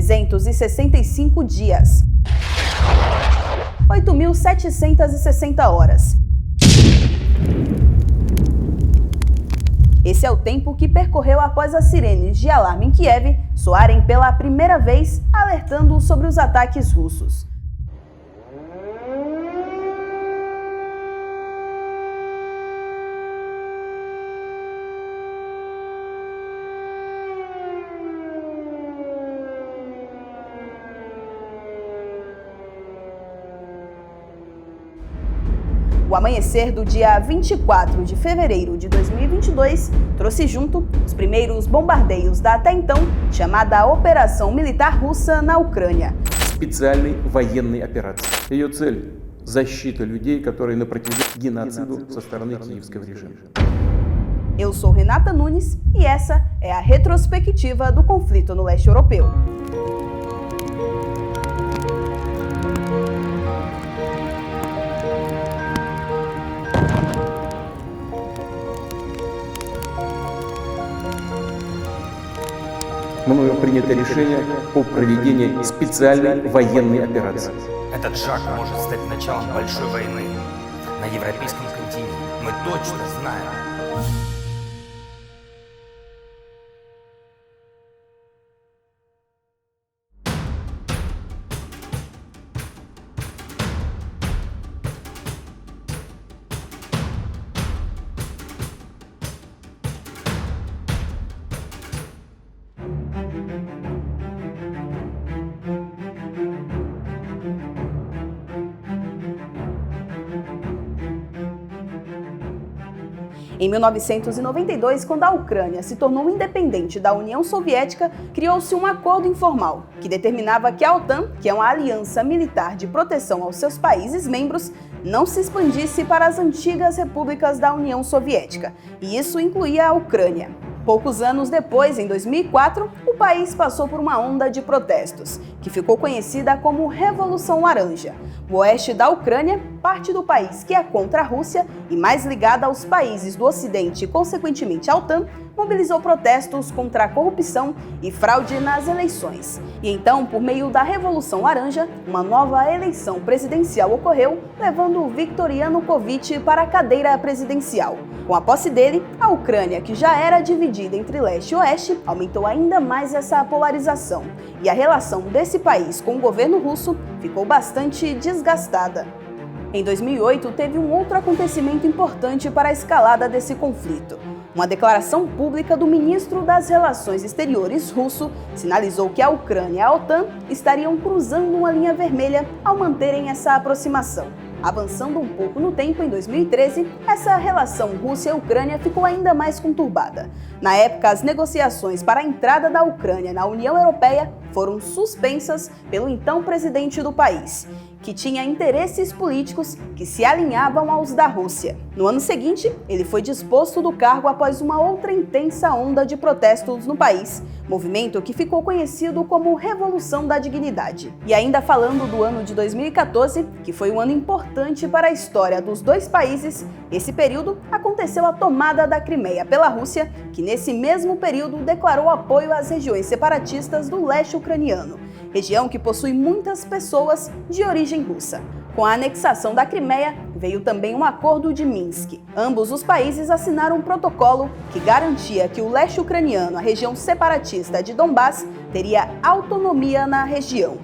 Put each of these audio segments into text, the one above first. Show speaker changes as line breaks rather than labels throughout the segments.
365 dias, 8.760 horas. Esse é o tempo que percorreu após as sirenes de alarme em Kiev soarem pela primeira vez, alertando sobre os ataques russos. O amanhecer do dia 24 de fevereiro de 2022 trouxe junto os primeiros bombardeios da até então chamada Operação Militar Russa na Ucrânia.
Специальной военной операции. Ее цель – защита людей, которые противостоят геноциду со стороны киевского режима.
Eu sou Renata Nunes e essa é a retrospectiva do conflito no leste europeu.
Мною принято решение по проведению специальной военной операции.
Этот шаг может стать началом большой войны на европейском континенте. Мы точно знаем.
Em 1992, quando a Ucrânia se tornou independente da União Soviética, criou-se um acordo informal que determinava que a OTAN, que é uma aliança militar de proteção aos seus países membros, não se expandisse para as antigas repúblicas da União Soviética, e isso incluía a Ucrânia. Poucos anos depois, em 2004, o país passou por uma onda de protestos, que ficou conhecida como Revolução Laranja. O oeste da Ucrânia, parte do país que é contra a Rússia e mais ligada aos países do Ocidente e, consequentemente, à OTAN, mobilizou protestos contra a corrupção e fraude nas eleições. E então, por meio da Revolução Laranja, uma nova eleição presidencial ocorreu, levando Viktor Yanukovych para a cadeira presidencial. Com a posse dele, a Ucrânia, que já era dividida entre leste e oeste, aumentou ainda mais essa polarização. E a relação desse país com o governo russo ficou bastante desgastada. Em 2008, teve um outro acontecimento importante para a escalada desse conflito. Uma declaração pública do ministro das Relações Exteriores russo sinalizou que a Ucrânia e a OTAN estariam cruzando uma linha vermelha ao manterem essa aproximação. Avançando um pouco no tempo, em 2013, essa relação Rússia e Ucrânia ficou ainda mais conturbada. Na época, as negociações para a entrada da Ucrânia na União Europeia foram suspensas pelo então presidente do país, que tinha interesses políticos que se alinhavam aos da Rússia. No ano seguinte, ele foi disposto do cargo após uma outra intensa onda de protestos no país, movimento que ficou conhecido como Revolução da Dignidade. E ainda falando do ano de 2014, que foi um ano importante para a história dos dois países, esse período aconteceu a tomada da Crimeia pela Rússia, que nesse mesmo período declarou apoio às regiões separatistas do leste ucraniano, região que possui muitas pessoas de origem russa. Com a anexação da Crimeia, veio também um acordo de Minsk. Ambos os países assinaram um protocolo que garantia que o leste ucraniano, a região separatista de Donbass, teria autonomia na região.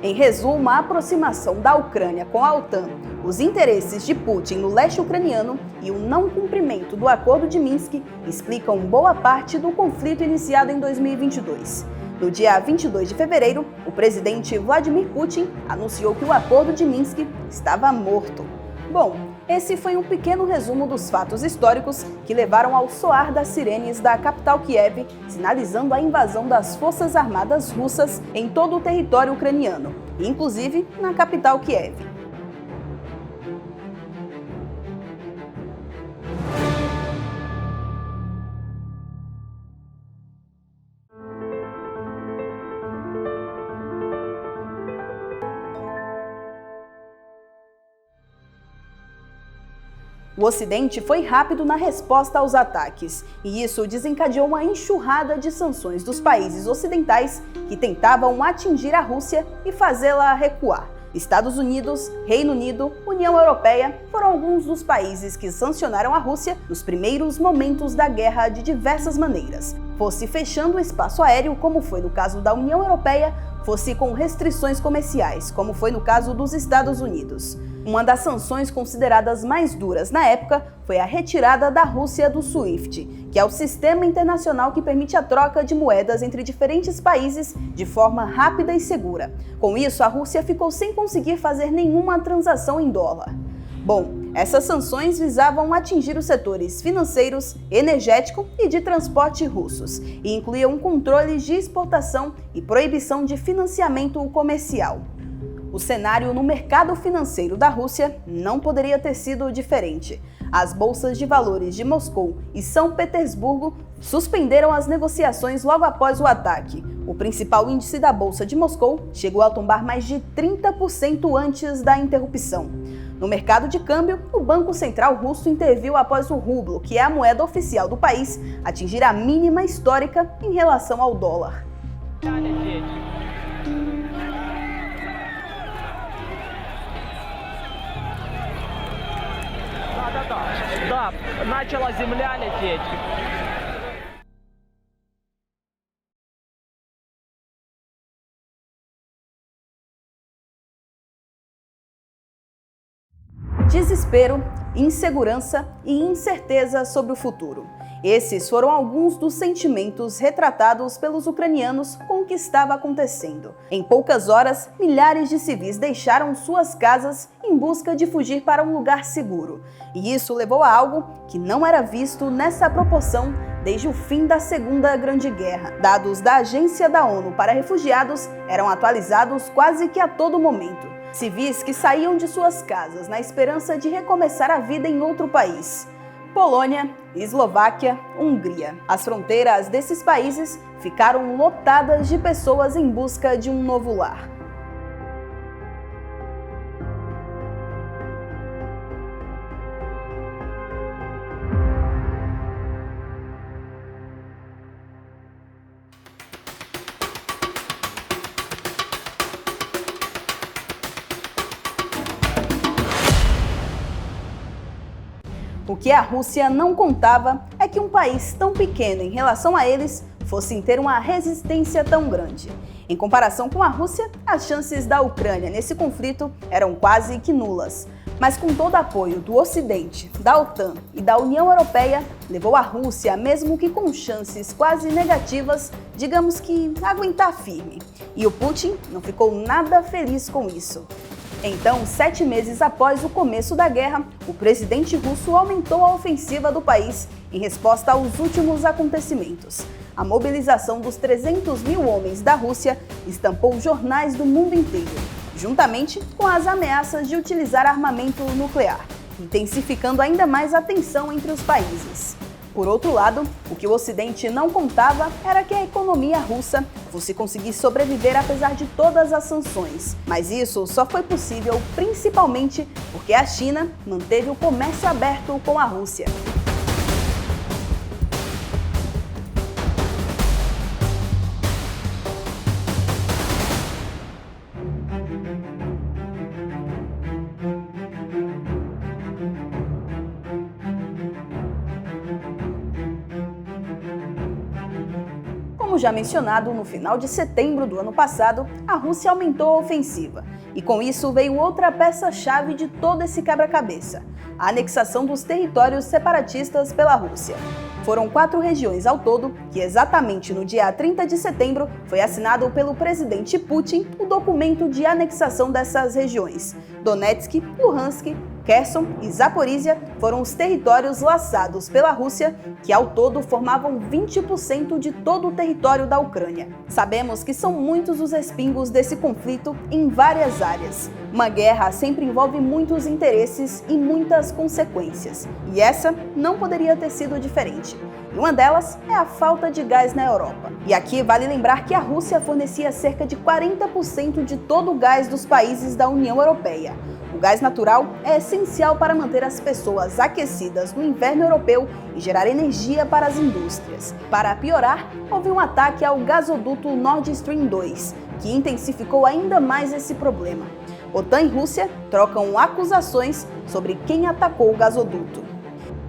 Em resumo, a aproximação da Ucrânia com a OTAN, os interesses de Putin no leste ucraniano e o não cumprimento do acordo de Minsk explicam boa parte do conflito iniciado em 2022. No dia 22 de fevereiro, o presidente Vladimir Putin anunciou que o acordo de Minsk estava morto. Bom, esse foi um pequeno resumo dos fatos históricos que levaram ao soar das sirenes da capital Kiev, sinalizando a invasão das forças armadas russas em todo o território ucraniano, inclusive na capital Kiev. O Ocidente foi rápido na resposta aos ataques, e isso desencadeou uma enxurrada de sanções dos países ocidentais que tentavam atingir a Rússia e fazê-la recuar. Estados Unidos, Reino Unido, União Europeia foram alguns dos países que sancionaram a Rússia nos primeiros momentos da guerra de diversas maneiras. Fosse fechando o espaço aéreo, como foi no caso da União Europeia, fosse com restrições comerciais, como foi no caso dos Estados Unidos. Uma das sanções consideradas mais duras na época foi a retirada da Rússia do SWIFT, que é o sistema internacional que permite a troca de moedas entre diferentes países de forma rápida e segura. Com isso, a Rússia ficou sem conseguir fazer nenhuma transação em dólar. Bom, essas sanções visavam atingir os setores financeiros, energético e de transporte russos, e incluíam controles de exportação e proibição de financiamento comercial. O cenário no mercado financeiro da Rússia não poderia ter sido diferente. As bolsas de valores de Moscou e São Petersburgo suspenderam as negociações logo após o ataque. O principal índice da bolsa de Moscou chegou a tombar mais de 30% antes da interrupção. No mercado de câmbio, o Banco Central Russo interviu após o rublo, que é a moeda oficial do país, atingir a mínima histórica em relação ao dólar.
Да, начала земля лететь.
Desespero, insegurança e incerteza sobre o futuro. Esses foram alguns dos sentimentos retratados pelos ucranianos com o que estava acontecendo. Em poucas horas, milhares de civis deixaram suas casas em busca de fugir para um lugar seguro. E isso levou a algo que não era visto nessa proporção desde o fim da Segunda Grande Guerra. Dados da Agência da ONU para Refugiados eram atualizados quase que a todo momento. Civis que saíam de suas casas na esperança de recomeçar a vida em outro país. Polônia, Eslováquia, Hungria. As fronteiras desses países ficaram lotadas de pessoas em busca de um novo lar. O que a Rússia não contava é que um país tão pequeno em relação a eles fosse ter uma resistência tão grande. Em comparação com a Rússia, as chances da Ucrânia nesse conflito eram quase que nulas. Mas com todo o apoio do Ocidente, da OTAN e da União Europeia, levou a Rússia, mesmo que com chances quase negativas, digamos que aguentar firme. E o Putin não ficou nada feliz com isso. Então, 7 meses após o começo da guerra, o presidente russo aumentou a ofensiva do país em resposta aos últimos acontecimentos. A mobilização dos 300 mil homens da Rússia estampou jornais do mundo inteiro, juntamente com as ameaças de utilizar armamento nuclear, intensificando ainda mais a tensão entre os países. Por outro lado, o que o Ocidente não contava era que a economia russa fosse conseguir sobreviver apesar de todas as sanções. Mas isso só foi possível principalmente porque a China manteve o comércio aberto com a Rússia. Como já mencionado, no final de setembro do ano passado, a Rússia aumentou a ofensiva. E com isso veio outra peça-chave de todo esse quebra-cabeça: a anexação dos territórios separatistas pela Rússia. Foram 4 regiões ao todo que, exatamente no dia 30 de setembro, foi assinado pelo presidente Putin o documento de anexação dessas regiões. Donetsk, Luhansk, Kherson e Zaporísia foram os territórios laçados pela Rússia, que ao todo formavam 20% de todo o território da Ucrânia. Sabemos que são muitos os respingos desse conflito em várias áreas. Uma guerra sempre envolve muitos interesses e muitas consequências, e essa não poderia ter sido diferente. E uma delas é a falta de gás na Europa. E aqui vale lembrar que a Rússia fornecia cerca de 40% de todo o gás dos países da União Europeia. O gás natural é essencial para manter as pessoas aquecidas no inverno europeu e gerar energia para as indústrias. Para piorar, houve um ataque ao gasoduto Nord Stream 2, que intensificou ainda mais esse problema. OTAN e Rússia trocam acusações sobre quem atacou o gasoduto.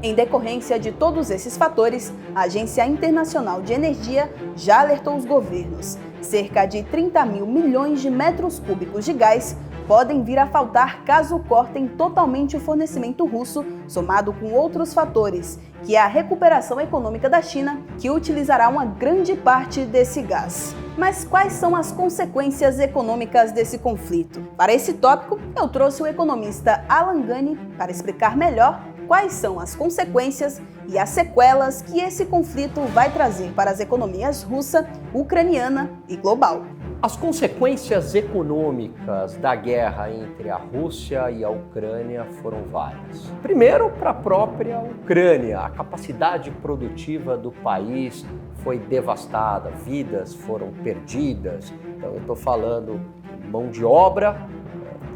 Em decorrência de todos esses fatores, a Agência Internacional de Energia já alertou os governos. Cerca de 30 mil milhões de metros cúbicos de gás podem vir a faltar caso cortem totalmente o fornecimento russo, somado com outros fatores, que é a recuperação econômica da China, que utilizará uma grande parte desse gás. Mas quais são as consequências econômicas desse conflito? Para esse tópico, eu trouxe o economista Alan Ghani para explicar melhor quais são as consequências e as sequelas que esse conflito vai trazer para as economias russa, ucraniana e global.
As consequências econômicas da guerra entre a Rússia e a Ucrânia foram várias. Primeiro, para a própria Ucrânia, a capacidade produtiva do país foi devastada, vidas foram perdidas. Então, eu estou falando mão de obra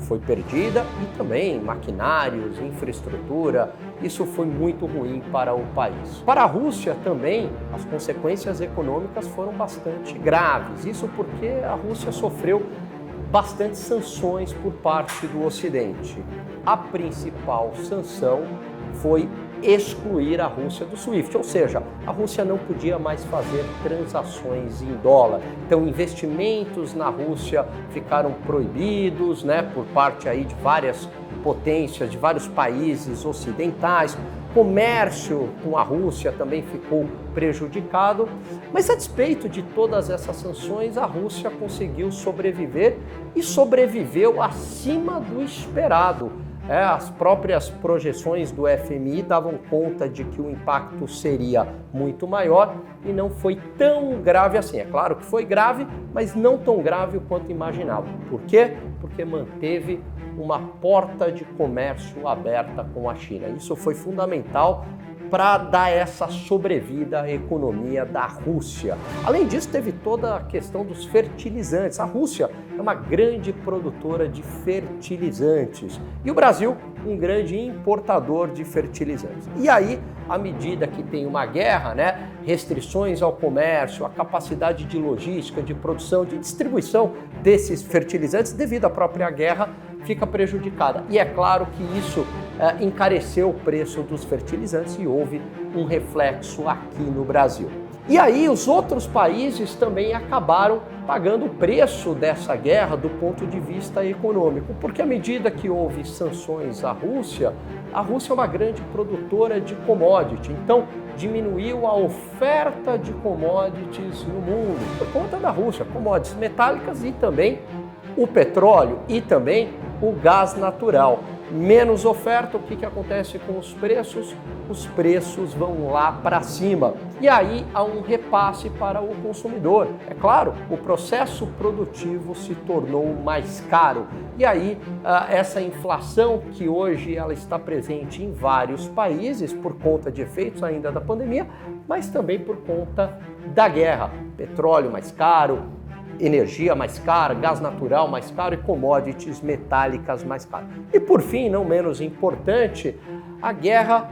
foi perdida e também maquinários, infraestrutura. Isso foi muito ruim para o país. Para a Rússia também, as consequências econômicas foram bastante graves. Isso porque a Rússia sofreu bastante sanções por parte do Ocidente. A principal sanção foi excluir a Rússia do SWIFT, ou seja, a Rússia não podia mais fazer transações em dólar. Então, investimentos na Rússia ficaram proibidos, por parte aí de várias potências, de vários países ocidentais. Comércio com a Rússia também ficou prejudicado, mas a despeito de todas essas sanções, a Rússia conseguiu sobreviver e sobreviveu acima do esperado. As próprias projeções do FMI davam conta de que o impacto seria muito maior e não foi tão grave assim. É claro que foi grave, mas não tão grave quanto imaginava. Por quê? Porque manteve uma porta de comércio aberta com a China. Isso foi fundamental para dar essa sobrevida à economia da Rússia. Além disso, teve toda a questão dos fertilizantes. A Rússia é uma grande produtora de fertilizantes e o Brasil um grande importador de fertilizantes. E aí, à medida que tem uma guerra, restrições ao comércio, a capacidade de logística, de produção, de distribuição desses fertilizantes devido à própria guerra fica prejudicada. E é claro que isso encareceu o preço dos fertilizantes e houve um reflexo aqui no Brasil. E aí os outros países também acabaram pagando o preço dessa guerra do ponto de vista econômico, porque à medida que houve sanções à Rússia é uma grande produtora de commodity, então diminuiu a oferta de commodities no mundo por conta da Rússia, commodities metálicas e também o petróleo e também o gás natural. Menos oferta, o que acontece com os preços? Os preços vão lá para cima. E aí há um repasse para o consumidor. É claro, o processo produtivo se tornou mais caro. E aí essa inflação que hoje ela está presente em vários países por conta de efeitos ainda da pandemia, mas também por conta da guerra. Petróleo mais caro, energia mais cara, gás natural mais caro e commodities metálicas mais caras. E por fim, não menos importante, a guerra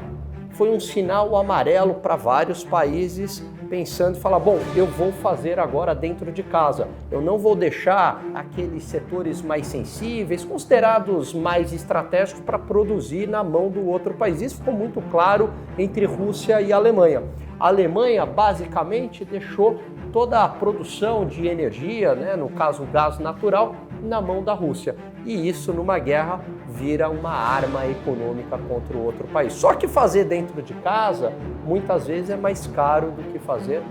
foi um sinal amarelo para vários países pensando e falar, bom, eu vou fazer agora dentro de casa, eu não vou deixar aqueles setores mais sensíveis, considerados mais estratégicos para produzir na mão do outro país. Isso ficou muito claro entre Rússia e Alemanha. A Alemanha basicamente deixou toda a produção de energia, no caso o gás natural, na mão da Rússia. E isso numa guerra vira uma arma econômica contra o outro país. Só que fazer dentro de casa muitas vezes é mais caro do que fazer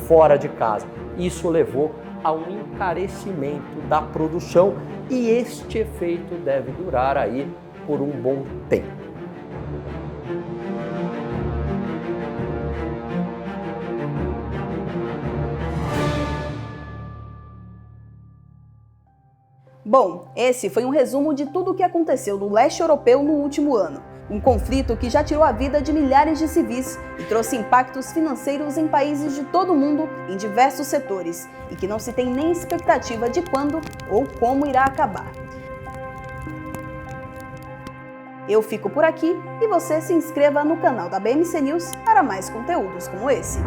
fora de casa. Isso levou a um encarecimento da produção e este efeito deve durar aí por um bom tempo.
Bom, esse foi um resumo de tudo o que aconteceu no leste europeu no último ano. Um conflito que já tirou a vida de milhares de civis e trouxe impactos financeiros em países de todo o mundo em diversos setores e que não se tem nem expectativa de quando ou como irá acabar. Eu fico por aqui e você se inscreva no canal da BMC News para mais conteúdos como esse.